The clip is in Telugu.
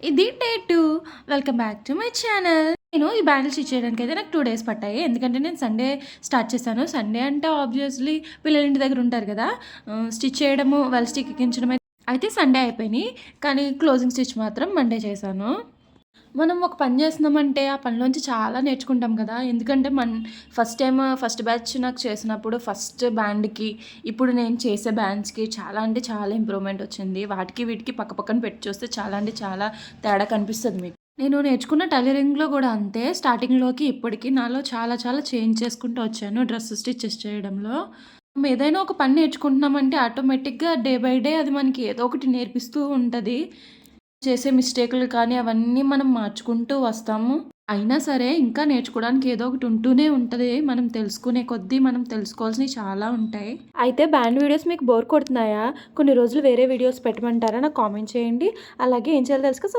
ఇది day 2. Welcome back to my channel. నేను ఈ బ్యాంగిల్స్ స్టిచ్ చేయడానికైతే నాకు 2 డేస్ పట్టాయి. ఎందుకంటే నేను సండే స్టార్ట్ చేశాను. సండే అంటే ఆబ్వియస్‌లీ పిల్లలు ఇంటి దగ్గర ఉంటారు కదా! స్టిచ్ చేయడము, వాళ్ళు స్టిక్ ఎక్కించడం అయితే సండే అయిపోయినాయి. కానీ క్లోజింగ్ స్టిచ్ మాత్రం మండే చేశాను. మనం ఒక పని చేస్తున్నామంటే ఆ పనిలోంచి చాలా నేర్చుకుంటాం కదా! ఎందుకంటే ఫస్ట్ బ్యాచ్ నాకు చేసినప్పుడు ఫస్ట్ బ్యాండ్‌కి, ఇప్పుడు నేను చేసే బ్యాండ్స్‌కి చాలా అంటే చాలా ఇంప్రూవ్‌మెంట్ వచ్చింది. వాటికి వీటికి పక్కపక్కన పెట్టి చూస్తే చాలా అంటే చాలా తేడా కనిపిస్తది మీకు. నేను నేర్చుకున్న టైలరింగ్‌లో కూడా అంతే. స్టార్టింగ్‌లోకి ఇప్పటికి నాలో చాలా చాలా చేంజ్ చేసుకుంటూ వచ్చాను డ్రెస్ స్టిచెస్ చేయడంలో. మనం ఏదైనా ఒక పని నేర్చుకుంటున్నామంటే ఆటోమేటిక్‌గా డే బై డే అది మనకి ఏదో ఒకటి నేర్పిస్తూ ఉంటది. చేసే మిస్టేకులు కానీ అవన్నీ మనం మార్చుకుంటూ వస్తాము. అయినా సరే ఇంకా నేర్చుకోవడానికి ఏదో ఒకటి ఉంటూనే ఉంటది. మనం తెలుసుకునే కొద్దీ మనం తెలుసుకోవాల్సినవి చాలా ఉంటాయి. అయితే బ్యాండ్ వీడియోస్ మీకు బోర్ కొడుతున్నాయా? కొన్ని రోజులు వేరే వీడియోస్ పెట్టమంటారా? నాకు కామెంట్ చేయండి. అలాగే ఏం చేయాలో తెలుసుకో